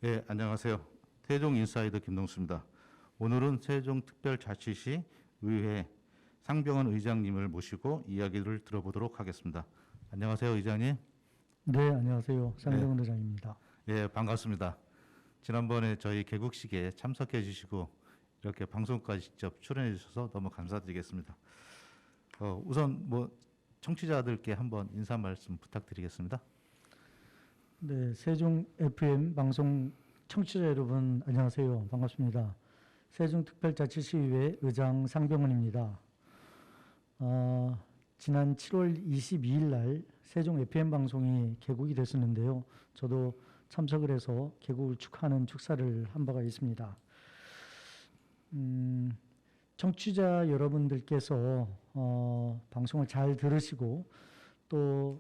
네, 안녕하세요. 세종인사이드 김동수입니다. 오늘은 세종특별자치시 의회 상병원 의장님을 모시고 이야기를 들어보도록 하겠습니다. 안녕하세요, 의장님. 네, 안녕하세요. 상병원 네, 의장입니다. 예, 반갑습니다. 지난번에 저희 개국식에 참석해 주시고 이렇게 방송까지 직접 출연해 주셔서 너무 감사드리겠습니다. 우선 청취자들께 한번 인사 말씀 부탁드리겠습니다. 네, 세종 FM 방송 청취자 여러분 안녕하세요. 반갑습니다. 세종특별자치시의회 의장 상병원입니다. 지난 7월 22일 날 세종 FM 방송이 개국이 됐었는데요. 저도 참석을 해서 개국을 축하하는 축사를 한 바가 있습니다. 청취자 여러분들께서 방송을 잘 들으시고 또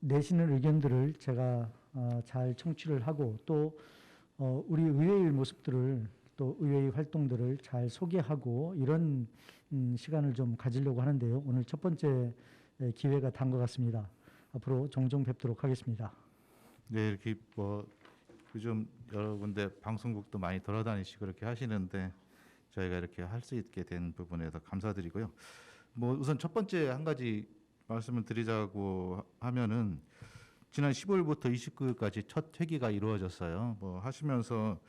내시는 의견들을 제가 잘 청취를 하고 또 우리 의회의 모습들을 또 의회의 활동들을 잘 소개하고 이런 시간을 좀 가지려고 하는데요. 오늘 첫 번째 기회가 된 것 같습니다. 앞으로 종종 뵙도록 하겠습니다. 네, 이렇게 요즘 여러 군데 방송국도 많이 돌아다니시고 그렇게 하시는데 저희가 이렇게 할 수 있게 된 부분에서 감사드리고요. 우선 첫 번째 한 가지 말씀을 드리자고 하면은 지난 15일부터 29일까지 첫 회기가 이루어졌어요. 하시면서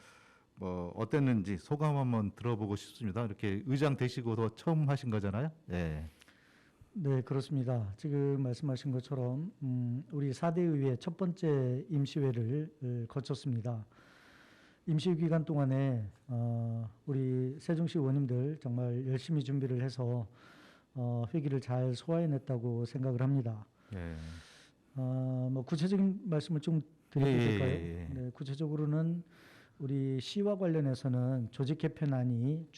어땠는지 소감 한번 들어보고 싶습니다. 이렇게 의장 되시고도 처음 하신 거잖아요. 네. 네, 그렇습니다. 지금 말씀하신 것처럼 우리 4대 의회 첫 번째 임시회를 거쳤습니다. 임시 기간 동안에 우리 세종시 의원님들 정말 열심히 준비를 해서 회기를 잘 소화해냈다고 생각을 합니다. 예. 구체적인 말씀을 좀 드려도 될까요? 예. 네, 구체적으로는 우리 시와 관련해서는 조직 개편안이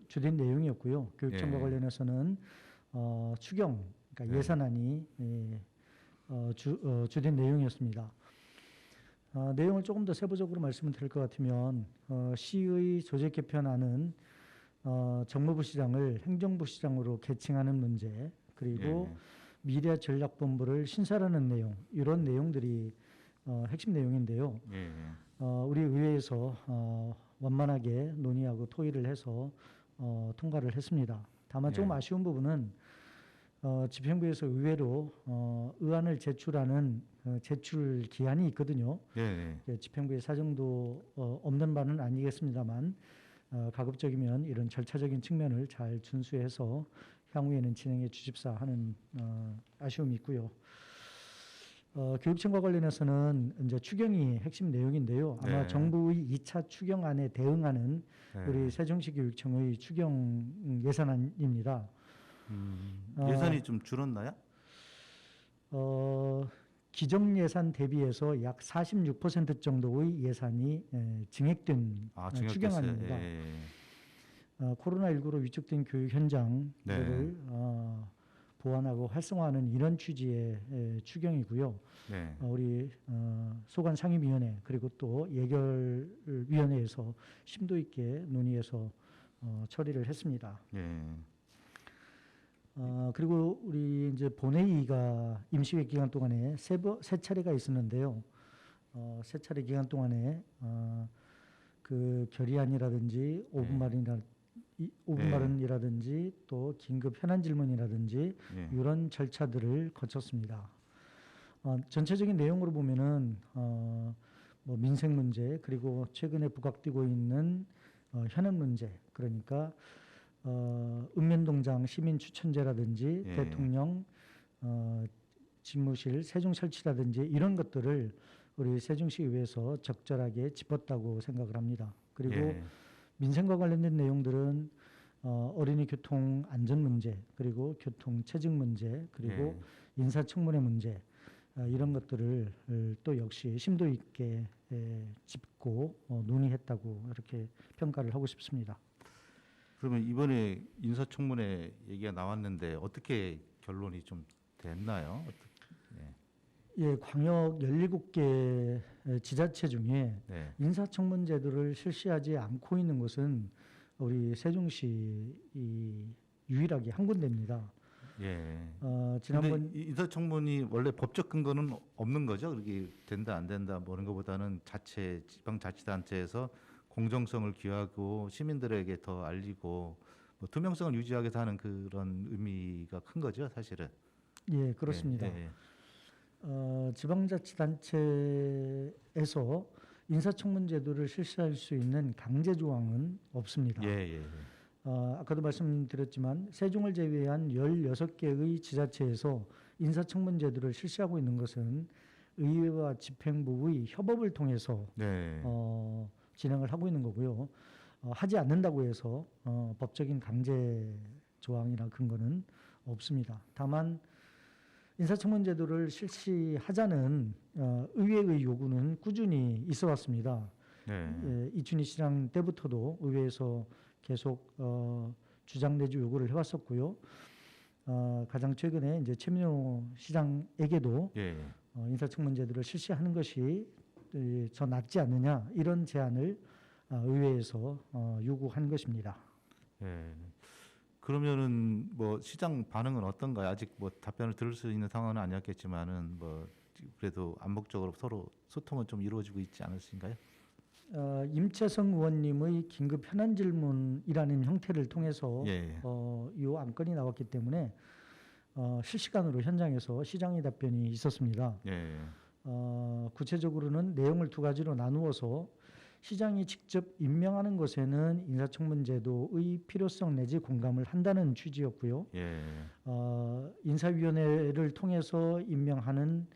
주된 내용이었고요. 교육청과 예. 관련해서는 추경, 그러니까 예산안이 주된 내용이었습니다. 내용을 조금 더 세부적으로 말씀을 드릴 것 같으면 시의 조직 개편안은 정무부 시장을 행정부 시장으로 개칭하는 문제, 그리고 미래 전략본부를 신설하는 내용, 이런 내용들이 핵심 내용인데요. 예. 우리 의회에서 원만하게 논의하고 토의를 해서 통과를 했습니다. 다만 조금 아쉬운 부분은 집행부에서 의외로 의안을 제출하는 제출 기한이 있거든요. 예. 집행부의 사정도 없는 바는 아니겠습니다만 가급적이면 이런 절차적인 측면을 잘 준수해서 향후에는 진행해 주십사 하는 아쉬움이 있고요. 교육청과 관련해서는 이제 추경이 핵심 내용인데요. 아마 네. 정부의 2차 추경안에 대응하는 우리 세종시 교육청의 추경 예산안입니다. 예산이 좀 줄었나요? 기정 예산 대비해서 약 46% 정도의 예산이 증액된 추경안입니다. 예. 코로나19로 위축된 교육 현장들을 보완하고 활성화하는 이런 취지의 추경이고요. 네. 우리 소관상임위원회 그리고 또 예결위원회에서 심도 있게 논의해서 처리를 했습니다. 예. 그리고 우리 이제 본회의가 임시회 기간 동안에 세 차례가 있었는데요. 세 차례 기간 동안에 그 결의안이라든지 5분 발언이라든지 또 긴급 현안 질문이라든지 이런 절차들을 거쳤습니다. 전체적인 내용으로 보면은 민생 문제 그리고 최근에 부각되고 있는 현안 문제, 그러니까 읍면동장 시민 추천제라든지 대통령 집무실 세종 설치라든지 이런 것들을 우리 세종시 의회에서 적절하게 짚었다고 생각을 합니다. 그리고 민생과 관련된 내용들은 어린이 교통 안전 문제, 그리고 교통 체증 문제, 그리고 인사청문회 문제, 이런 것들을 또 역시 심도 있게 짚고 논의했다고 이렇게 평가를 하고 싶습니다. 그러면 이번에 인사청문회 얘기가 나왔는데 어떻게 결론이 좀 됐나요? 예, 광역 17개 지자체 중에 인사청문 제도를 실시하지 않고 있는 곳은 우리 세종시 유일하게 한 군데입니다. 예. 지난번 근데 인사청문이 원래 법적 근거는 없는 거죠? 그렇게 된다 안 된다 뭐 그런 것보다는 지방자치단체에서 공정성을 기하고 시민들에게 더 알리고 뭐 투명성을 유지하기 위해서 하는 그런 의미가 큰 거죠, 사실은. 예, 그렇습니다. 예, 지방자치단체에서 인사청문 제도를 실시할 수 있는 강제 조항은 없습니다. 예, 예, 예. 아까도 말씀드렸지만 세종을 제외한 16개의 지자체에서 인사청문 제도를 실시하고 있는 것은 의회와 집행부의 협업을 통해서 네. 진행을 하고 있는 거고요. 하지 않는다고 해서 법적인 강제 조항이나 근거는 없습니다. 다만 인사청문 제도를 실시하자는 의회의 요구는 꾸준히 있어 왔습니다. 네. 예, 이춘희 시장 때부터도 의회에서 계속 주장 내지 요구를 해왔었고요. 가장 최근에 이제 최민호 시장에게도 예. 인사청문 제도를 실시하는 것이 더 낫지 않느냐 이런 제안을 의회에서 요구한 것입니다. 예. 그러면은 뭐 시장 반응은 어떤가요? 아직 뭐 답변을 들을 수 있는 상황은 아니었겠지만은 뭐 그래도 암묵적으로 서로 소통은 좀 이루어지고 있지 않으신가요? 임채성 의원님의 긴급 현안 질문이라는 형태를 통해서 예. 이 안건이 나왔기 때문에 실시간으로 현장에서 시장의 답변이 있었습니다. 예. 구체적으로는 내용을 두 가지로 나누어서 시장이 직접 임명하는 것에는 인사청문 제도의 필요성 내지 공감을 한다는 취지였고요. 예. 인사위원회를 통해서 임명하는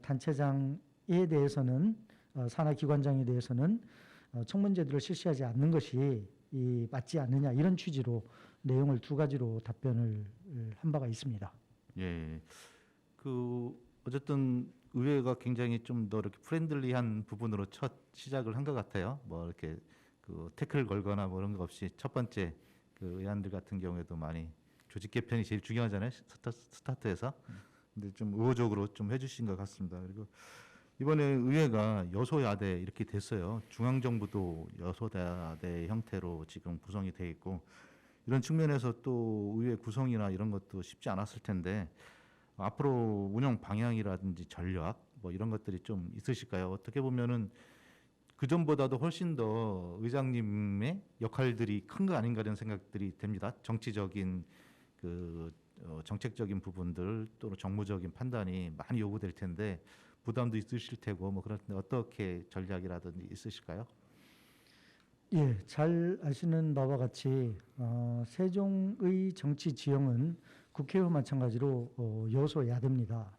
단체장에 대해서는 산하기관장에 대해서는 청문 제도를 실시하지 않는 것이 맞지 않느냐 이런 취지로 내용을 두 가지로 답변을 한 바가 있습니다. 예. 그 어쨌든 의회가 굉장히 좀 더 이렇게 프렌들리한 부분으로 첫 시작을 한 것 같아요. 뭐 이렇게 그 태클 걸거나 뭐 그런 거 없이 첫 번째 그 의안들 같은 경우에도 많이 조직 개편이 제일 중요하잖아요. 스타트에서. 근데 좀 의호적으로 좀 해주신 것 같습니다. 그리고 이번에 의회가 여소야대 이렇게 됐어요. 중앙정부도 여소야대 형태로 지금 구성이 돼 있고 이런 측면에서 또 의회 구성이나 이런 것도 쉽지 않았을 텐데 앞으로 운영 방향이라든지 전략 뭐 이런 것들이 좀 있으실까요? 어떻게 보면은 그 전보다도 훨씬 더 의장님의 역할들이 큰 거 아닌가 이런 생각들이 됩니다. 정치적인 그 정책적인 부분들 또는 정무적인 판단이 많이 요구될 텐데 부담도 있으실 테고 뭐 그런데 어떻게 전략이라든지 있으실까요? 예, 잘 아시는 바와 같이 세종의 정치 지형은 국회와 마찬가지로 여소야대입니다.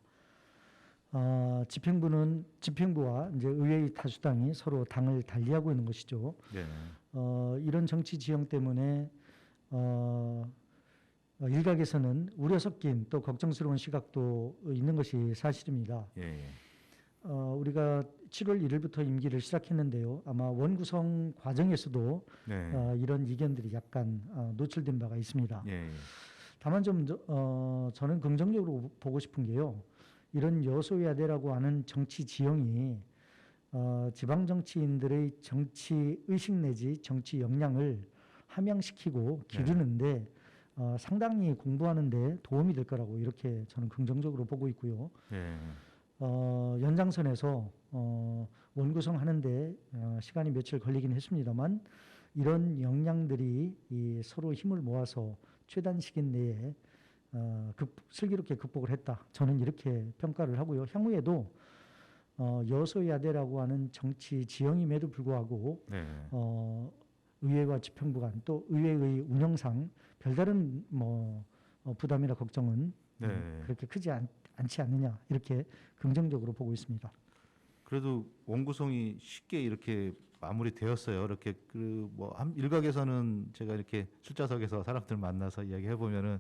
집행부와 이제 의회의 다수당이 서로 당을 달리하고 있는 것이죠. 네. 이런 정치 지형 때문에 일각에서는 우려 섞인 또 걱정스러운 시각도 있는 것이 사실입니다. 예. 우리가 7월 1일부터 임기를 시작했는데요. 아마 원구성 과정에서도 네. 이런 이견들이 약간 노출된 바가 있습니다. 예. 다만 좀 저는 긍정적으로 보고 싶은 게요. 이런 여소야대라고 하는 정치 지형이 지방 정치인들의 정치 의식 내지 정치 역량을 함양시키고 기르는데 상당히 공부하는데 도움이 될 거라고 이렇게 저는 긍정적으로 보고 있고요. 예. 연장선에서 원구성 하는데 시간이 며칠 걸리긴 했습니다만 이런 역량들이 서로 힘을 모아서 최단 시간 내에 슬기롭게 극복을 했다. 저는 이렇게 평가를 하고요. 향후에도 여소야대라고 하는 정치 지형임에도 불구하고 네. 의회와 집행부 간 또 의회의 운영상 별다른 부담이나 걱정은 네. 그렇게 크지 않지 않느냐 이렇게 긍정적으로 보고 있습니다. 그래도 원구성이 쉽게 이렇게 마무리되었어요. 이렇게 그뭐 일각에서는 제가 이렇게 출자석에서 사람들 만나서 이야기해 보면은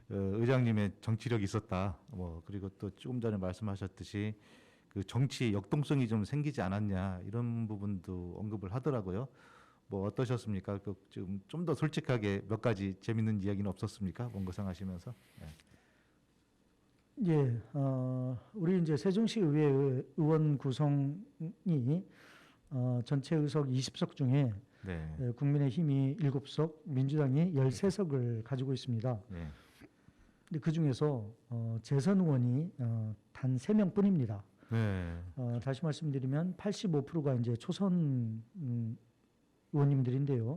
의장님의 정치력이 있었다. 뭐 그리고 또 조금 전에 말씀하셨듯이 그 정치의 역동성이 좀 생기지 않았냐 이런 부분도 언급을 하더라고요. 뭐 어떠셨습니까? 그 좀 더 솔직하게 몇 가지 재밌는 이야기는 없었습니까? 원구성 하시면서. 네. 예, 우리 이제 세종시 의회 의원 구성이 전체 의석 20석 중에 네. 국민의힘이 7석, 민주당이 13석을 가지고 있습니다. 네. 근데 그 중에서 재선 의원이 단 3명뿐입니다. 네. 다시 말씀드리면 85%가 이제 초선 의원님들인데요.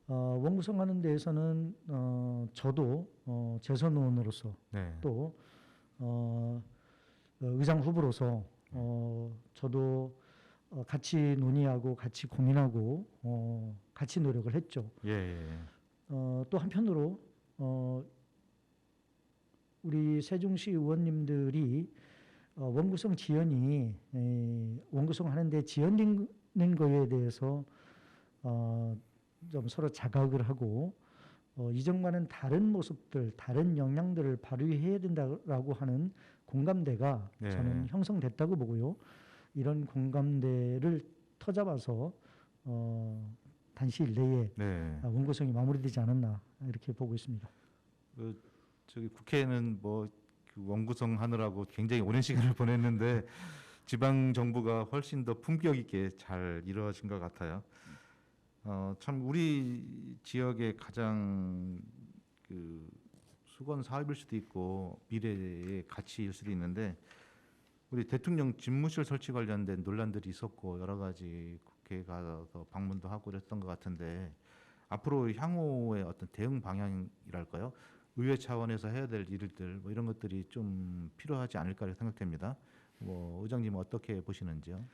원구성하는 데에서는 저도 재선 의원으로서 네. 또 의장 후보로서 저도 같이 논의하고 같이 고민하고 같이 노력을 했죠. 예. 예. 또 한편으로 우리 세종시 의원님들이 원구성 지연이 원구성 하는데 지연된 거에 대해서 좀 서로 자각을 하고 이전과는 다른 모습들, 다른 역량들을 발휘해야 된다라고 하는 공감대가 네. 저는 형성됐다고 보고요. 이런 공감대를 터잡아서 단시일 내에 네. 원구성이 마무리되지 않았나 이렇게 보고 있습니다. 저기 국회에는 뭐 그 원구성 하느라고 굉장히 오랜 시간을 보냈는데 지방 정부가 훨씬 더 품격 있게 잘 이루어진 것 같아요. 참 우리 지역의 가장 그 수건 사업일 수도 있고 미래의 가치일 수도 있는데 우리 대통령 집무실 설치 관련된 논란들이 있었고 여러 가지 국회에 가서 방문도 하고 그랬던 것 같은데 앞으로 향후의 어떤 대응 방향이랄까요? 의회 차원에서 해야 될 일들 뭐 이런 것들이 좀 필요하지 않을까 생각됩니다. 뭐 의장님은 어떻게 보시는지요?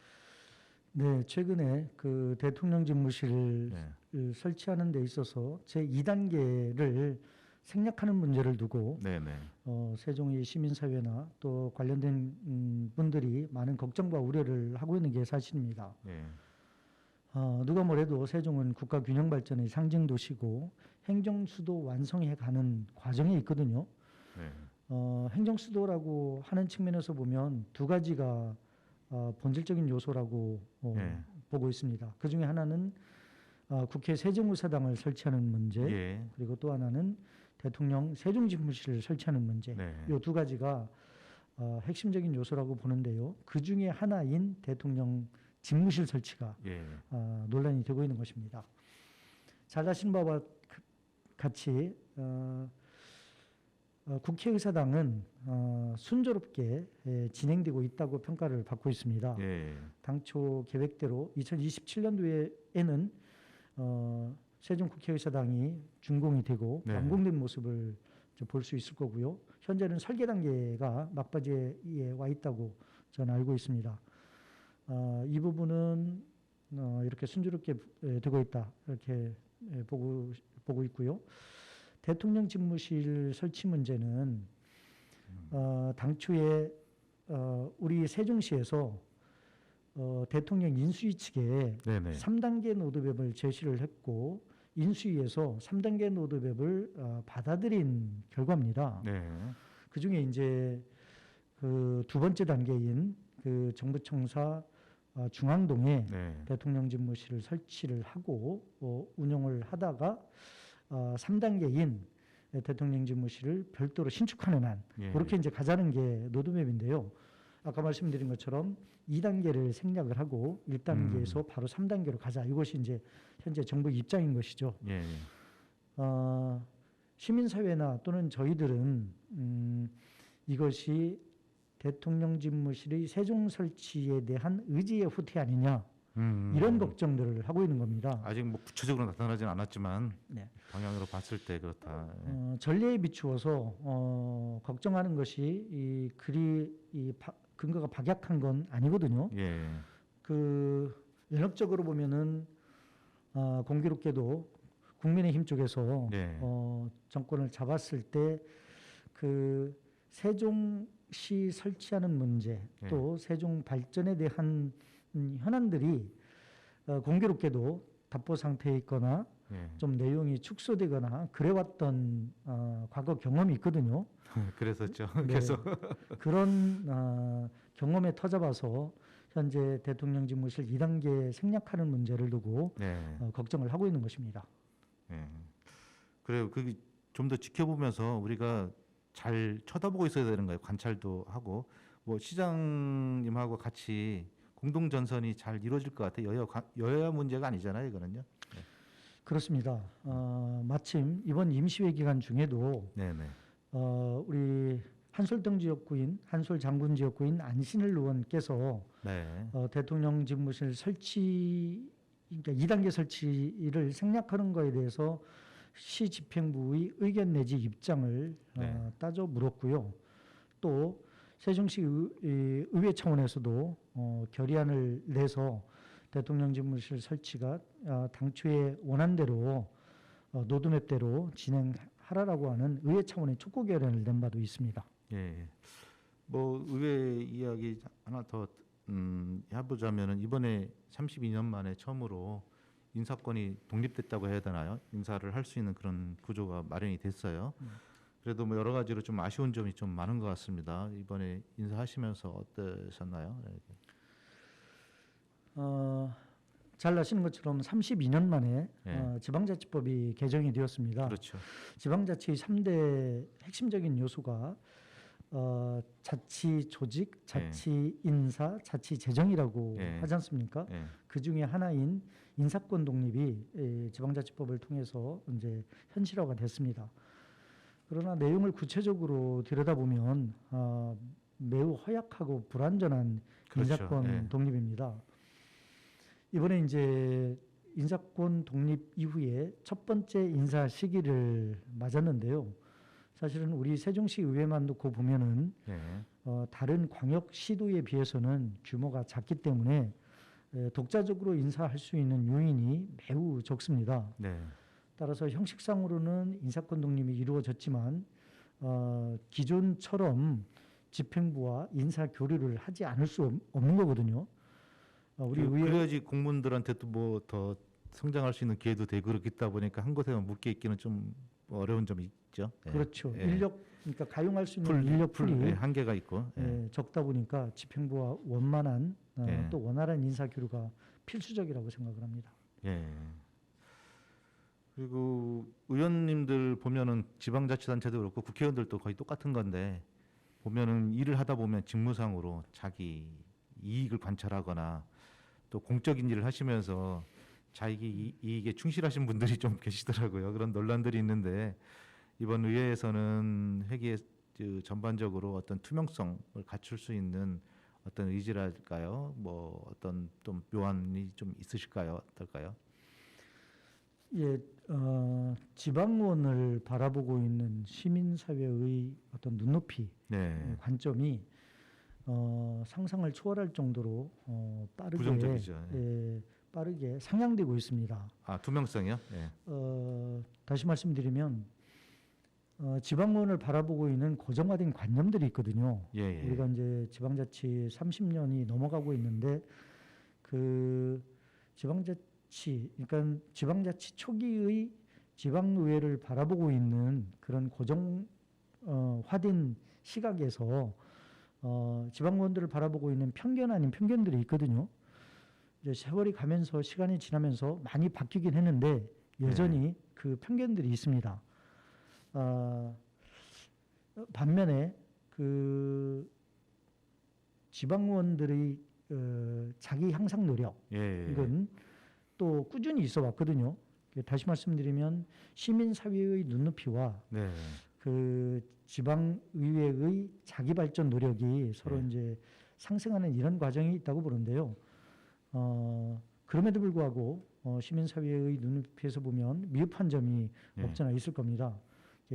네, 최근에 그 대통령 집무실을 네. 설치하는 데 있어서 제 2단계를 생략하는 문제를 두고 네네. 세종의 시민사회나 또 관련된 분들이 많은 걱정과 우려를 하고 있는 게 사실입니다. 네. 누가 뭐래도 세종은 국가 균형 발전의 상징 도시고 행정 수도 완성해 가는 과정에 있거든요. 네. 행정 수도라고 하는 측면에서 보면 두 가지가 본질적인 요소라고 네. 보고 있습니다. 그 중에 하나는 국회 세종의사당을 설치하는 문제, 예. 그리고 또 하나는 대통령 세종집무실을 설치하는 문제. 네. 이 두 가지가 핵심적인 요소라고 보는데요. 그 중에 하나인 대통령 집무실 설치가 예. 논란이 되고 있는 것입니다. 잘 아시는 바와 같이 국회의사당은 순조롭게 진행되고 있다고 평가를 받고 있습니다. 예. 당초 계획대로 2027년도에는 세종 국회의사당이 준공이 되고 네. 완공된 모습을 볼 수 있을 거고요. 현재는 설계 단계가 막바지에 와 있다고 저는 알고 있습니다. 이 부분은 이렇게 순조롭게 되고 있다 이렇게 보고 있고요. 대통령 집무실 설치 문제는 당초에 우리 세종시에서 대통령 인수위 측에 네네. 3단계 로드맵을 제시를 했고 인수위에서 3단계 로드맵을 받아들인 결과입니다. 네. 그 중에 이제 그 두 번째 단계인 그 정부청사 중앙동에 네. 대통령 집무실을 설치를 하고 운영을 하다가 3단계인 대통령 집무실을 별도로 신축하는 한 예. 그렇게 이제 가자는 게 로드맵인데요. 아까 말씀드린 것처럼 2단계를 생략을 하고 1단계에서 바로 3단계로 가자. 이것이 이제 현재 정부 입장인 것이죠. 예. 시민사회나 또는 저희들은 이것이 대통령 집무실의 세종 설치에 대한 의지의 후퇴 아니냐 이런 걱정들을 하고 있는 겁니다. 아직 뭐 구체적으로 나타나진 않았지만 네. 방향으로 봤을 때 그렇다. 전례에 비추어서 걱정하는 것이 근거가 박약한 건 아니거든요. 예. 그 연합적으로 보면은 공교롭게도 국민의힘 쪽에서 네. 정권을 잡았을 때 그 세종시 설치하는 문제 또 세종 발전에 대한 현안들이 공교롭게도 답보 상태에 있거나 예. 좀 내용이 축소되거나 그래왔던 과거 경험이 있거든요. 그랬었죠. 네. 계속. 그런 경험에 터잡아서 현재 대통령 집무실 2단계 생략하는 문제를 두고 네. 걱정을 하고 있는 것입니다. 예. 그래요. 그게 좀 더 지켜보면서 우리가 잘 쳐다보고 있어야 되는 거예요. 관찰도 하고 뭐 시장님하고 같이 공동 전선이 잘 이루어질 것 같아요. 여야 문제가 아니잖아요, 이거는요. 그렇습니다. 마침 이번 임시회 기간 중에도 네네. 우리 한솔동 지역구인 한솔 장군 지역구인 안신일 의원께서 네. 대통령 집무실 설치 그러니까 2단계 설치를 생략하는 거에 대해서 시 집행부의 의견 내지 입장을 네. 따져 물었고요. 또 세종시 의회 차원에서도 결의안을 내서 대통령 집무실 설치가 당초에 원안대로 로드맵대로 진행하라라고 하는 의회 차원의 촉구 결의안을 낸 바도 있습니다. 예. 뭐 의회 이야기 하나 더 해보자면은 이번에 32년 만에 처음으로 인사권이 독립됐다고 해야 되나요? 인사를 할 수 있는 그런 구조가 마련이 됐어요. 그래도 뭐 여러 가지로 좀 아쉬운 점이 좀 많은 것 같습니다. 이번에 인사하시면서 어떠셨나요? 네. 잘 아시는 것처럼 32년 만에 예. 지방자치법이 개정이 되었습니다. 그렇죠. 지방자치의 3대 핵심적인 요소가 자치 조직, 자치 인사, 자치 재정이라고 예. 하지 않습니까? 예. 그 중에 하나인 인사권 독립이 지방자치법을 통해서 이제 현실화가 됐습니다. 그러나 내용을 구체적으로 들여다보면 매우 허약하고 불완전한 그렇죠. 인사권 예. 독립입니다. 이번에 이제 인사권 독립 이후에 첫 번째 인사 시기를 맞았는데요. 사실은 우리 세종시 의회만 놓고 보면은 예. 다른 광역 시도에 비해서는 규모가 작기 때문에 독자적으로 인사할 수 있는 요인이 매우 적습니다. 네. 따라서 형식상으로는 인사권 독립이 이루어졌지만 기존처럼 집행부와 인사 교류를 하지 않을 수 없는 거거든요. 우리 의회 그래야지 공무원들한테도 뭐 더 성장할 수 있는 기회도 되고 그렇겠다 보니까 한 곳에만 묶여 있기는 좀 어려운 점이 있죠. 예. 그렇죠. 예. 인력 그러니까 가용할 수 있는 인력 풀이 예, 한계가 있고. 예. 적다 보니까 집행부와 원만한 예. 또 원활한 인사 교류가 필수적이라고 생각을 합니다. 예. 그리고 의원님들 보면은 지방자치단체도 그렇고 국회의원들도 거의 똑같은 건데 보면은 일을 하다 보면 직무상으로 자기 이익을 관찰하거나 또 공적인 일을 하시면서 자기 이익에 충실하신 분들이 좀 계시더라고요. 그런 논란들이 있는데 이번 의회에서는 회계 전반적으로 어떤 투명성을 갖출 수 있는 어떤 의지랄까요? 뭐 어떤 좀 묘안이 좀 있으실까요? 어떨까요? 예, 지방원을 바라보고 있는 시민사회의 어떤 눈높이 네. 관점이 상상을 초월할 정도로 빠르게 부정적이죠. 빠르게 상향되고 있습니다. 아, 투명성이요? 예. 다시 말씀드리면 지방원을 바라보고 있는 고정화된 관념들이 있거든요. 예, 예. 우리가 이제 지방자치 30년이 넘어가고 있는데 그 그러니까 지방자치 초기의 지방의회를 바라보고 있는 그런 고정화된 시각에서 지방의원들을 바라보고 있는 편견 아닌 편견들이 있거든요. 이제 세월이 가면서 시간이 지나면서 많이 바뀌긴 했는데 여전히 그 편견들이 있습니다. 반면에 그 지방의원들의 자기 향상 노력 예. 이건 또 꾸준히 있어 왔거든요. 다시 말씀드리면 시민사회의 눈높이와 네. 그 지방의회의 자기 발전 노력이 서로 이제 상승하는 이런 과정이 있다고 보는데요. 그럼에도 불구하고 시민사회의 눈높이에서 보면 미흡한 점이 없잖아 있을 겁니다.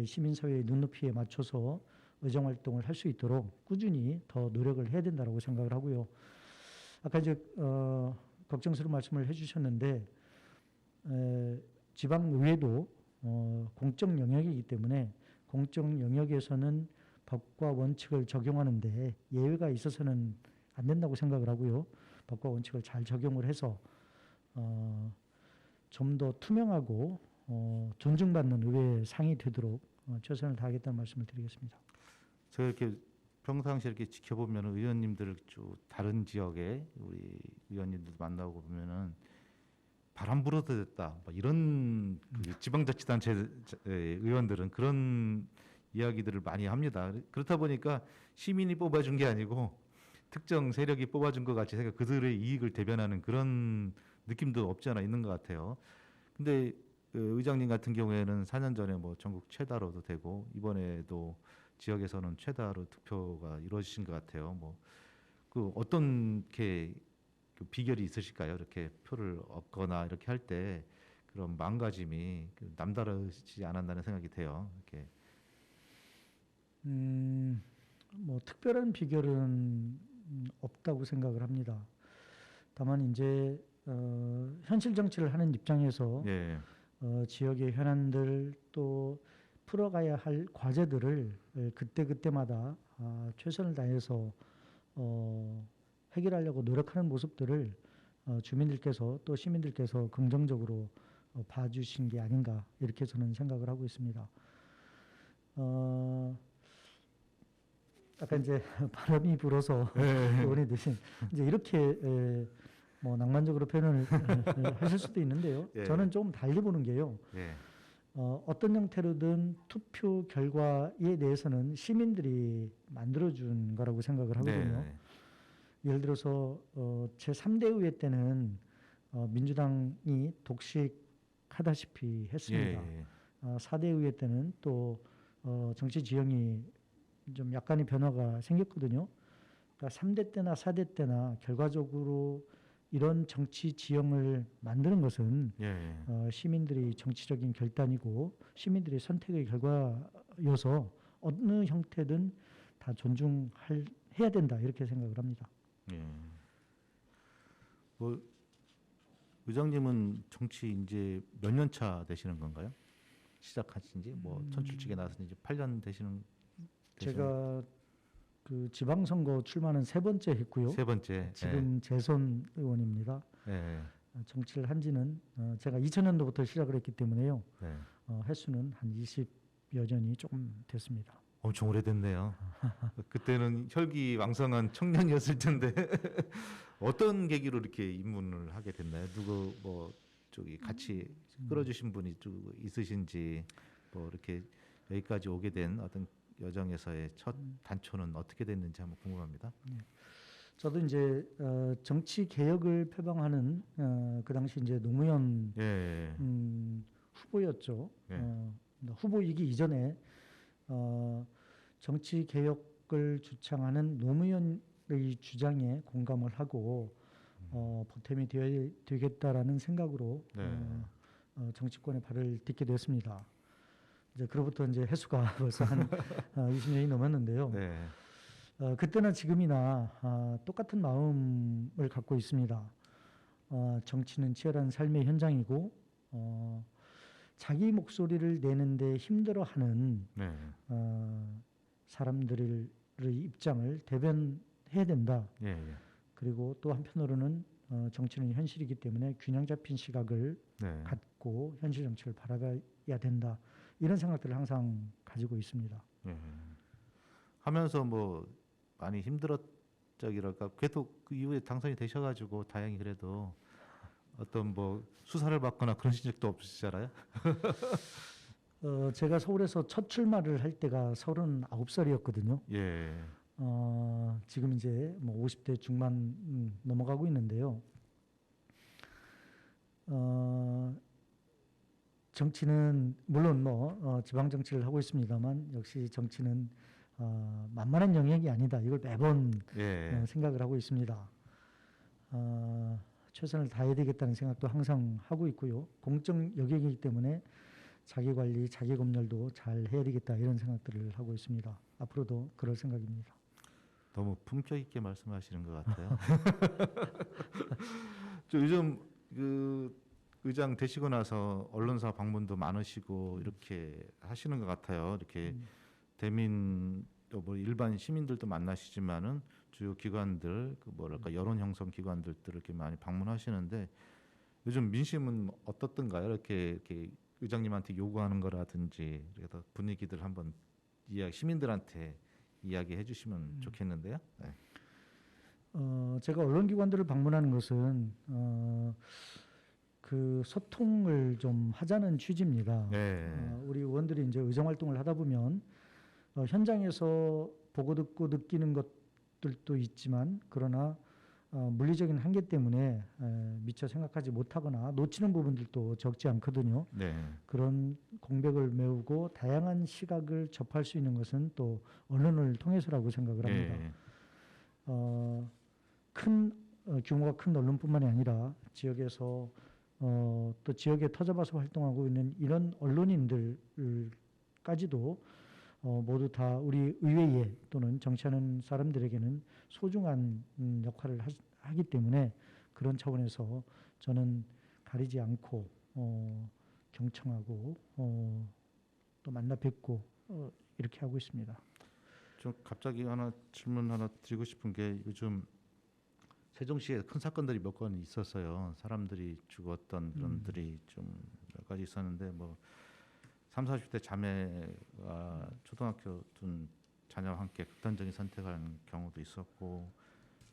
시민사회의 눈높이에 맞춰서 의정활동을 할 수 있도록 꾸준히 더 노력을 해야 된다고 생각을 하고요. 아까 이제 걱정스러운 말씀을 해주셨는데 지방의회도 공적 영역이기 때문에 공적 영역에서는 법과 원칙을 적용하는데 예외가 있어서는 안 된다고 생각을 하고요. 법과 원칙을 잘 적용을 해서 좀 더 투명하고 존중받는 의회 상이 되도록 최선을 다하겠다는 말씀을 드리겠습니다. 제가 이렇게 평상시에 이렇게 지켜보면 의원님들 쭉 다른 지역에 우리 의원님들 만나고 보면은 바람 불어도 됐다 뭐 이런 그 지방자치단체 의원들은 그런 이야기들을 많이 합니다. 그렇다 보니까 시민이 뽑아준 게 아니고 특정 세력이 뽑아준 것 같이 그들의 이익을 대변하는 그런 느낌도 없지 않아 있는 것 같아요. 근데 그 의장님 같은 경우에는 4년 전에 뭐 전국 최다로도 되고 이번에도 지역에서는 최다로 득표가 이루어지신 것 같아요. 뭐 그 어떤 그 비결이 있으실까요? 이렇게 표를 얻거나 이렇게 할 때 그런 마음가짐이 그 남다르지 않았다는 생각이 돼요. 이렇게 뭐 특별한 비결은 없다고 생각을 합니다. 다만 이제 현실 정치를 하는 입장에서 예, 지역의 현안들 또 풀어가야 할 과제들을 그때 그때마다 최선을 다해서 해결하려고 노력하는 모습들을 주민들께서 또 시민들께서 긍정적으로 봐주신 게 아닌가 이렇게 저는 생각을 하고 있습니다. 아까 이제 바람이 불어서 의원이 대신 이제 이렇게 뭐 낭만적으로 표현을 하실 수도 있는데요. 예. 저는 좀 달리 보는 게요. 예, 어떤 형태로든 투표 결과에 대해서는 시민들이 만들어준 거라고 생각을 하거든요. 네, 예를 들어서 제3대 의회 때는 민주당이 독식하다시피 했습니다. 예, 4대 의회 때는 또 정치 지형이 좀 약간의 변화가 생겼거든요. 그러니까 3대 때나 4대 때나 결과적으로 이런 정치 지형을 만드는 것은 예, 시민들이 정치적인 결단이고 시민들의 선택의 결과여서 어느 형태든 다 존중해야 된다 이렇게 생각을 합니다. 예. 뭐 의장님은 정치 이제 몇 년 차 되시는 건가요? 시작하신지 뭐 선출직에 나서신 지 8년 되시는 제가 그 지방선거 출마는 세 번째 했고요. 세 번째. 지금 재선 의원입니다. 예, 정치를 한지는 제가 2000년도부터 시작을 했기 때문에요. 네. 횟수는 한 20여 년이 조금 됐습니다. 엄청 오래됐네요. 그때는 혈기왕성한 청년이었을 텐데 어떤 계기로 이렇게 입문을 하게 됐나요? 누구 뭐 저기 같이 끌어주신 분이 좀 있으신지 뭐 이렇게 여기까지 오게 된 어떤 여정에서의 첫 단초는 어떻게 됐는지 한번 궁금합니다. 저도 이제 정치 개혁을 표방하는 그 당시 이제 노무현 예, 후보였죠. 예. 후보이기 이전에 정치 개혁을 주창하는 노무현의 주장에 공감을 하고 보탬이 되겠다라는 생각으로 네. 정치권에 발을 딛게 됐습니다. 이제 그로부터 이제 횟수가 벌써 한 20년이 넘었는데요. 네. 그때나 지금이나 똑같은 마음을 갖고 있습니다. 정치는 치열한 삶의 현장이고 자기 목소리를 내는데 힘들어하는 네. 사람들의 입장을 대변해야 된다. 예, 예. 그리고 또 한편으로는 정치는 현실이기 때문에 균형 잡힌 시각을 네. 갖고 현실 정치를 바라봐야 된다. 이런 생각들을 항상 가지고 있습니다. 예. 하면서 뭐 많이 힘들었적이랄까 그래도 그 이후에 당선이 되셔가지고 다행히 그래도 어떤 뭐 수사를 받거나 그런 적도 없으시잖아요. 제가 서울에서 첫 출마를 할 때가 39살이었거든요. 예. 지금 이제 뭐 50대 중반 넘어가고 있는데요. 정치는 물론 뭐 지방 정치를 하고 있습니다만 역시 정치는 만만한 영역이 아니다. 이걸 매번 예. 생각을 하고 있습니다. 최선을 다해야 되겠다는 생각도 항상 하고 있고요. 공적 영역이기 때문에 자기 관리, 자기 검열도 잘 해야 되겠다 이런 생각들을 하고 있습니다. 앞으로도 그럴 생각입니다. 너무 품격 있게 말씀하시는 것 같아요. 저 요즘 그 의장 되시고 나서 언론사 방문도 많으시고 이렇게 하시는 것 같아요. 이렇게 대민 또 뭐 일반 시민들도 만나시지만은 주요 기관들 그 뭐랄까 여론 형성 기관들도 이렇게 많이 방문하시는데 요즘 민심은 어떻던가요? 이렇게 의장님한테 요구하는 거라든지 그래서 분위기들 한번 시민들한테 이야기해 주시면 좋겠는데요. 네. 제가 언론기관들을 방문하는 것은 그 소통을 좀 하자는 취지입니다. 네. 우리 의원들이 이제 의정 활동을 하다 보면 현장에서 보고 듣고 느끼는 것들도 있지만 그러나 물리적인 한계 때문에 미처 생각하지 못하거나 놓치는 부분들도 적지 않거든요. 네. 그런 공백을 메우고 다양한 시각을 접할 수 있는 것은 또 언론을 통해서라고 생각을 합니다. 예. 큰 규모가 큰 언론뿐만이 아니라 지역에서 또 지역에 터져봐서 활동하고 있는 이런 언론인들까지도 모두 다 우리 의회에 또는 정치하는 사람들에게는 소중한 역할을 하기 때문에 그런 차원에서 저는 가리지 않고 경청하고 또 만나 뵙고 이렇게 하고 있습니다. 저 갑자기 질문 하나 드리고 싶은 게 요즘 세종시에 큰 사건들이 몇 건 있었어요. 사람들이 죽었던 그런 들이 좀 몇 가지 있었는데 뭐 3, 40대 자매가 초등학교 둔 자녀와 함께 극단적인 선택한 경우도 있었고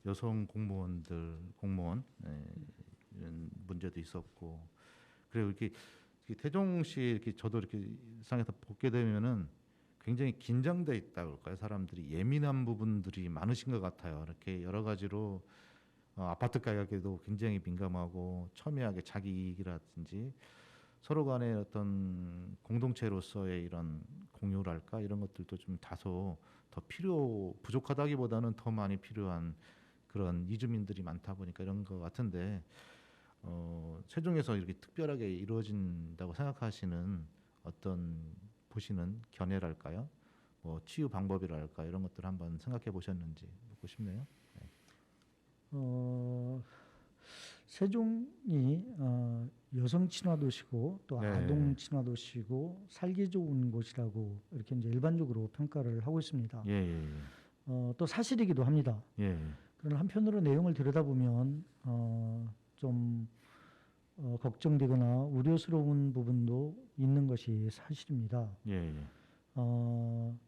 여성 공무원 이런 문제도 있었고 그리고 이렇게 태종시 이렇게 저도 이렇게 일상에서 보게 되면은 굉장히 긴장돼 있다 그럴까요? 사람들이 예민한 부분들이 많으신 것 같아요. 이렇게 여러 가지로 아파트 가격에도 굉장히 민감하고 첨예하게 자기 이익이라든지 서로 간의 어떤 공동체로서의 이런 공유랄까 이런 것들도 좀 다소 더 부족하다기보다는 더 많이 필요한 그런 이주민들이 많다 보니까 이런 것 같은데 세종에서 이렇게 특별하게 이루어진다고 생각하시는 어떤 보시는 견해랄까요? 뭐 치유 방법이랄까 이런 것들 한번 생각해 보셨는지 묻고 싶네요. 세종이 여성 친화 도시고 또 네. 아동 친화 도시고 살기 좋은 곳이라고 이렇게 이제 일반적으로 평가를 하고 있습니다. 예. 또 사실이기도 합니다. 예. 그러나 한편으로 내용을 들여다보면 좀 걱정되거나 우려스러운 부분도 있는 것이 사실입니다. 예.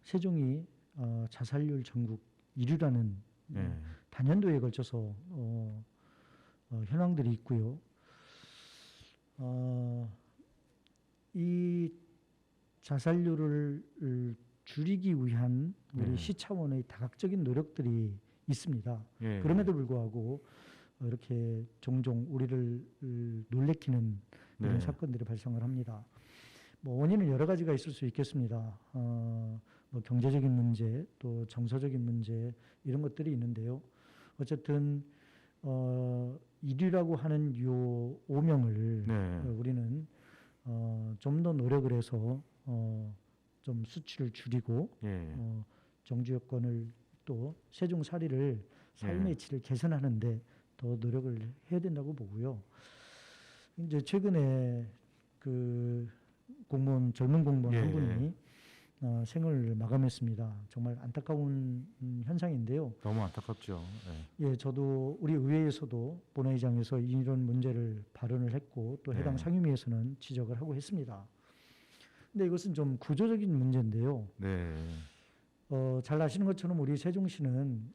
세종이 자살률 전국 1위라는 예. 단연도에 걸쳐서 현황들이 있고요. 이 자살률을 줄이기 위한 우리 시 차원의 다각적인 노력들이 있습니다. 예. 그럼에도 불구하고 이렇게 종종 우리를 놀래키는 이런 네. 사건들이 발생을 합니다. 뭐 원인은 여러 가지가 있을 수 있겠습니다. 뭐 경제적인 문제, 또 정서적인 문제 이런 것들이 있는데요. 어쨌든 1위라고 하는 요 오명을 네. 우리는 좀 더 노력을 해서 좀 수치를 줄이고 예. 정주 여건을 또 세종살이를 삶의 질을 개선하는데 더 노력을 해야 된다고 보고요. 이제 최근에 그 젊은 공무원 한 분이 생을 마감했습니다. 정말 안타까운 현상인데요. 너무 안타깝죠. 예, 저도 우리 의회에서도 본회의장에서 이런 문제를 발언을 했고 또 해당 상임위에서는 지적을 하고 했습니다. 근데 이것은 좀 구조적인 문제인데요. 네. 잘 아시는 것처럼 우리 세종시는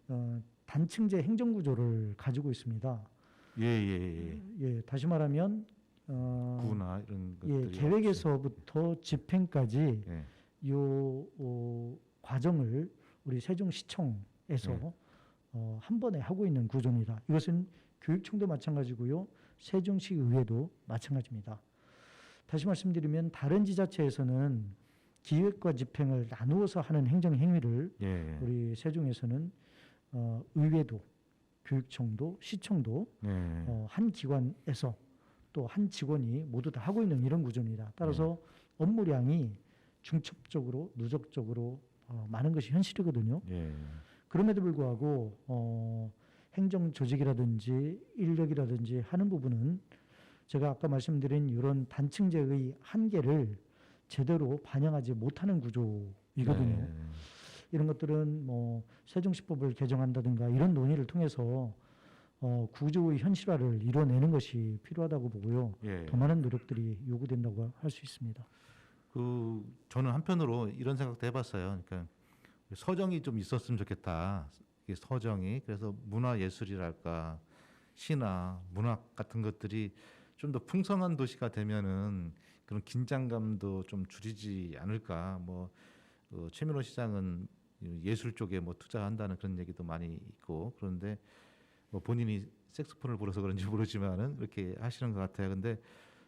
단층제 행정구조를 가지고 있습니다. 예, 다시 말하면 구나 이런 것들이 계획에서부터 집행까지 예. 과정을 우리 세종시청에서 한 번에 하고 있는 구조입니다. 이것은 교육청도 마찬가지고요. 세종시 의회도 마찬가지입니다. 다시 말씀드리면 다른 지자체에서는 기획과 집행을 나누어서 하는 행정 행위를 우리 세종에서는 의회도 교육청도 시청도 한 기관에서 또 한 직원이 모두 다 하고 있는 이런 구조입니다. 따라서 업무량이 중첩적으로 누적적으로 많은 것이 현실이거든요. 그럼에도 불구하고 행정 조직이라든지 인력이라든지 하는 부분은 제가 아까 말씀드린 이런 단층제의 한계를 제대로 반영하지 못하는 구조이거든요. 이런 것들은 뭐 세종시법을 개정한다든가 이런 논의를 통해서 구조의 현실화를 이뤄내는 것이 필요하다고 보고요. 더 많은 노력들이 요구된다고 할 수 있습니다. 저는 한편으로 이런 생각도 해봤어요. 그러니까 서정이 좀 있었으면 좋겠다. 이게 서정이 그래서 문화예술이랄까 시나 문학 같은 것들이 좀 더 풍성한 도시가 되면은 그런 긴장감도 좀 줄이지 않을까. 뭐 최민호 시장은 예술 쪽에 뭐 투자한다는 그런 얘기도 많이 있고 그런데 뭐 본인이 색소폰을 불어서 그런지 모르지만은 이렇게 하시는 것 같아요. 근데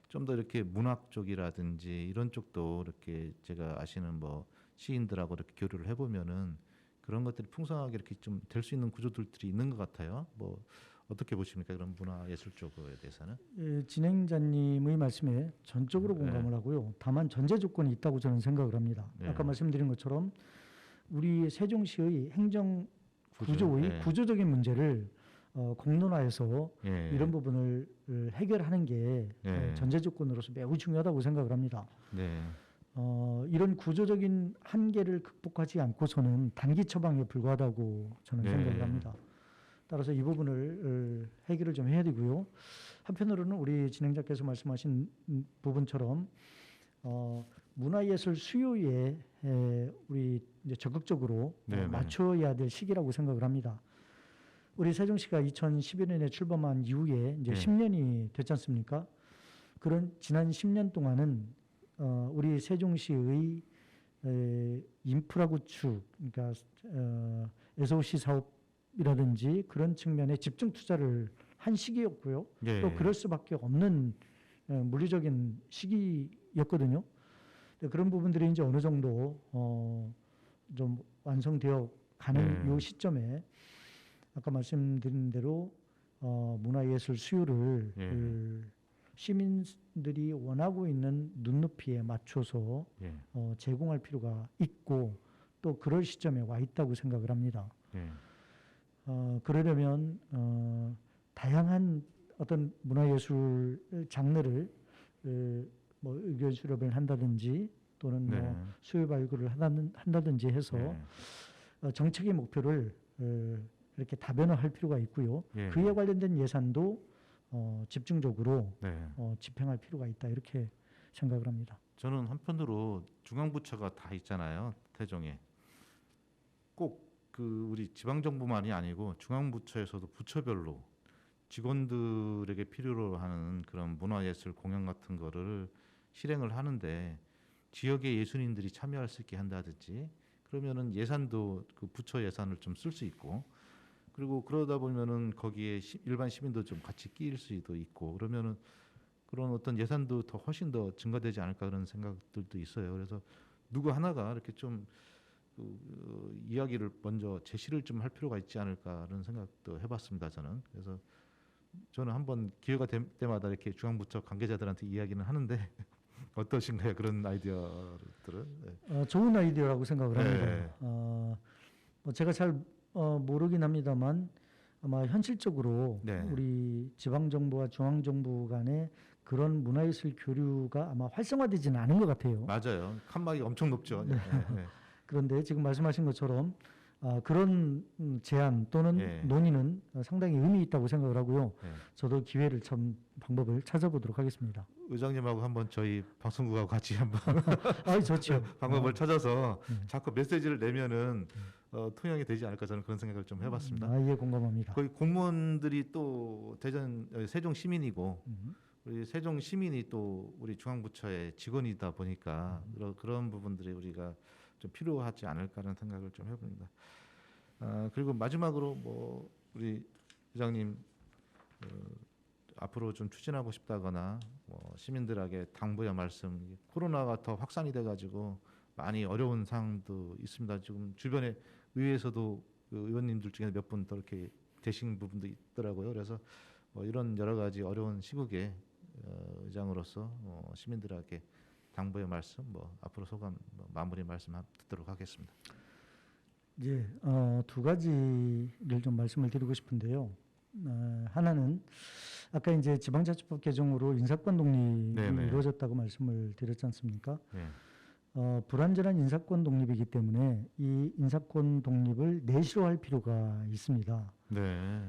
좀 더 이렇게 문학 쪽이라든지 이런 쪽도 이렇게 제가 아시는 뭐 시인들하고 이렇게 교류를 해보면은 그런 것들이 풍성하게 이렇게 좀 될 수 있는 구조들이 있는 것 같아요. 뭐 어떻게 보십니까? 그런 문화예술 쪽에 대해서는? 예, 진행자님의 말씀에 전적으로 네. 공감을 하고요. 다만 전제 조건이 있다고 저는 생각을 합니다. 네. 아까 말씀드린 것처럼 우리 세종시의 행정 구조의 네. 구조적인 문제를 공론화해서 예. 이런 부분을 해결하는 게 네. 전제 조건으로서 매우 중요하다고 생각을 합니다. 네. 이런 구조적인 한계를 극복하지 않고서는 단기 처방에 불과하다고 저는 네. 생각을 합니다. 따라서 이 부분을 해결을 좀 해야 되고요. 한편으로는 우리 진행자께서 말씀하신 부분처럼 문화예술 수요에 우리 이제 적극적으로 네네. 맞춰야 될 시기라고 생각을 합니다. 우리 세종시가 2011년에 출범한 이후에 이제 네. 10년이 됐지 않습니까? 그런 지난 10년 동안은 우리 세종시의 인프라 구축, 그러니까 SOC 사업이라든지 그런 측면에 집중 투자를 한 시기였고요. 예. 또 그럴 수밖에 없는 물리적인 시기였거든요. 그런 부분들이 이제 어느 정도 좀 완성되어 가는 네. 이 시점에 아까 말씀드린 대로 문화예술 수요를 예. 시민들이 원하고 있는 눈높이에 맞춰서 예. 제공할 필요가 있고 또 그럴 시점에 와 있다고 생각을 합니다. 예. 그러려면 다양한 어떤 문화예술 장르를 뭐 의견 수렴을 한다든지 또는 네. 뭐 수요 발굴을 한다든지 해서 예. 정책의 목표를 이렇게 다변화할 필요가 있고요. 예. 그에 관련된 예산도 집중적으로 네. 집행할 필요가 있다 이렇게 생각을 합니다. 저는 한편으로 중앙부처가 다 있잖아요. 태종에. 꼭 그 우리 지방정부만이 아니고 중앙부처에서도 부처별로 직원들에게 필요로 하는 그런 문화예술 공연 같은 거를 실행을 하는데 지역의 예술인들이 참여할 수 있게 한다든지 그러면은 예산도 그 부처 예산을 좀 쓸 수 있고 그리고 그러다 보면은 거기에 일반 시민도 좀 같이 끼일 수도 있고 그러면은 그런 어떤 예산도 더 훨씬 더 증가되지 않을까 그런 생각들도 있어요. 그래서 누구 하나가 이렇게 좀 이야기를 먼저 제시를 좀 할 필요가 있지 않을까 그런 생각도 해봤습니다. 저는 그래서 저는 한번 기회가 될 때마다 이렇게 중앙부처 관계자들한테 이야기는 하는데 어떠신가요? 그런 아이디어들은? 네. 좋은 아이디어라고 생각을 합니다. 네. 뭐 제가 잘 모르긴 합니다만 아마 현실적으로 네. 우리 지방 정부와 중앙 정부 간에 그런 문화예술 교류가 아마 활성화되지는 않은 것 같아요. 맞아요. 칸막이 엄청 높죠. 네. 네. 그런데 지금 말씀하신 것처럼 그런 제안 또는 네. 논의는 상당히 의미 있다고 생각을 하고요. 네. 저도 기회를 참 방법을 찾아보도록 하겠습니다. 의장님하고 한번 저희 방송국하고 같이 한번 좋죠. 방법을 찾아서 네. 자꾸 메시지를 내면은 통용이 되지 않을까 저는 그런 생각을 좀 해봤습니다. 예, 공감합니다. 거기 공무원들이 또 세종 시민이고 음. 우리 세종 시민이 또 우리 중앙부처의 직원이다 보니까 그런 부분들이 우리가 좀 필요하지 않을까라는 생각을 좀 해봅니다. 그리고 마지막으로 뭐 우리 회장님 앞으로 좀 추진하고 싶다거나 뭐 시민들에게 당부의 말씀. 코로나가 더 확산이 돼가지고 많이 어려운 상황도 있습니다. 지금 주변에 의회에서도 그 의원님들 중에 몇 분 더 이렇게 되신 부분도 있더라고요. 그래서 뭐 이런 여러 가지 어려운 시국에 의장으로서 시민들에게 당부의 말씀, 뭐 앞으로 소감, 마무리 말씀 듣도록 하겠습니다. 이제 두 가지를 좀 말씀을 드리고 싶은데요. 하나는 아까 이제 지방자치법 개정으로 인사권 독립이 네네. 이루어졌다고 말씀을 드렸지 않습니까? 네. 불완전한 인사권 독립이기 때문에 이 인사권 독립을 내실화할 필요가 있습니다. 네.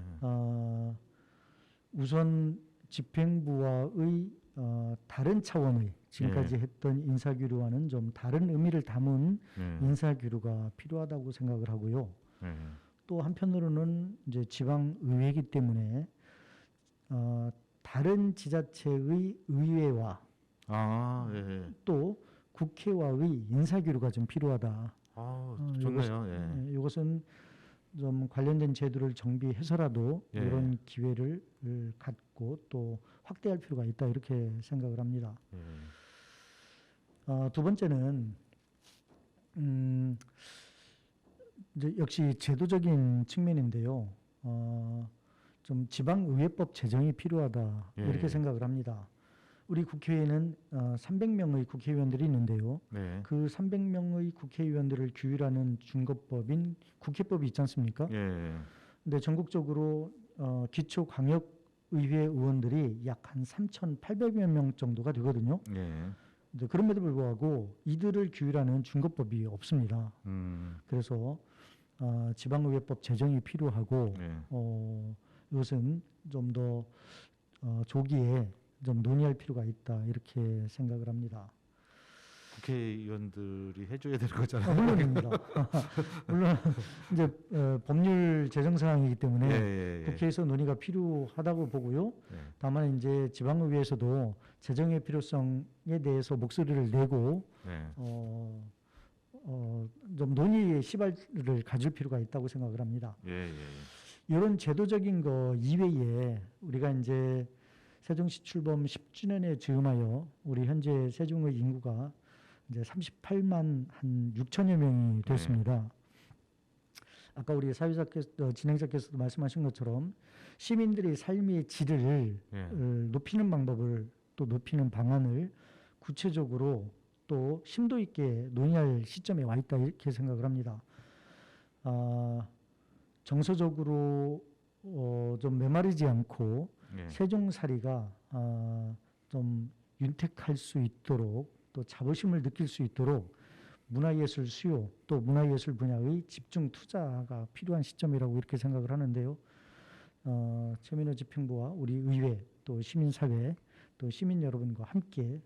우선 집행부와의 다른 차원의 지금까지 네. 했던 인사규류와는 좀 다른 의미를 담은 네. 인사규류가 필요하다고 생각을 하고요. 네. 또 한편으로는 이제 지방의회이기 때문에 다른 지자체의 의회와 예. 또 국회와의 인사규류가 좀 필요하다. 좋네요. 예. 이것은 좀 관련된 제도를 정비해서라도 예. 이런 기회를 갖고 또 확대할 필요가 있다 이렇게 생각을 합니다. 예. 두 번째는 이제 역시 제도적인 측면인데요. 좀 지방의회법 제정이 필요하다 예. 이렇게 생각을 합니다. 우리 국회에는 300명의 국회의원들이 있는데요. 네. 그 300명의 국회의원들을 규율하는 준거법인 국회법이 있지 않습니까? 예. 근데 전국적으로 기초광역의회 의원들이 약 한 3,800여 명 정도가 되거든요. 예. 근데 그럼에도 불구하고 이들을 규율하는 준거법이 없습니다. 그래서 지방의회법 제정이 필요하고 예. 이것은 좀 더 조기에 좀 논의할 필요가 있다 이렇게 생각을 합니다. 국회의원들이 해줘야 될 거잖아요. 물론입니다. 물론 이제 법률 제정 사항이기 때문에 예. 국회에서 논의가 필요하다고 보고요. 예. 다만 이제 지방의회에서도 제정의 필요성에 대해서 목소리를 내고 예. 좀 논의의 시발을 가질 필요가 있다고 생각을 합니다. 예. 이런 제도적인 거 이외에 우리가 이제 세종시 출범 10주년에 즈음하여 우리 현재 세종의 인구가 이제 38만 한 6천여 명이 됐습니다. 아까 우리 사회자께서 진행자께서도 말씀하신 것처럼 시민들의 삶의 질을 예. 높이는 방법을 또 높이는 방안을 구체적으로 또 심도 있게 논의할 시점에 와 있다 이렇게 생각을 합니다. 정서적으로 좀 메마르지 않고 예. 세종살이가 좀 윤택할 수 있도록 또 자부심을 느낄 수 있도록 문화예술 수요 또 문화예술 분야의 집중 투자가 필요한 시점이라고 이렇게 생각을 하는데요. 최민호 집행부와 우리 의회 또 시민사회 또 시민 여러분과 함께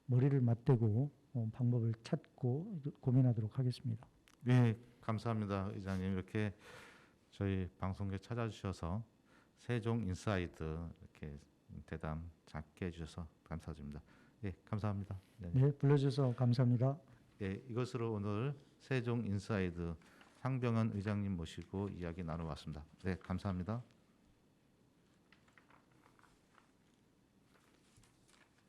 머리를 맞대고 방법을 찾고 고민하도록 하겠습니다. 네, 감사합니다, 의장님. 이렇게 저희 방송국에 찾아주셔서 세종 인사이드 이렇게 대담 작게 해주셔서 감사드립니다. 예, 감사합니다. 네, 불러주셔서 감사합니다. 예, 이것으로 오늘 세종 인사이드 상병헌 의장님 모시고 이야기 나눠봤습니다. 네, 감사합니다.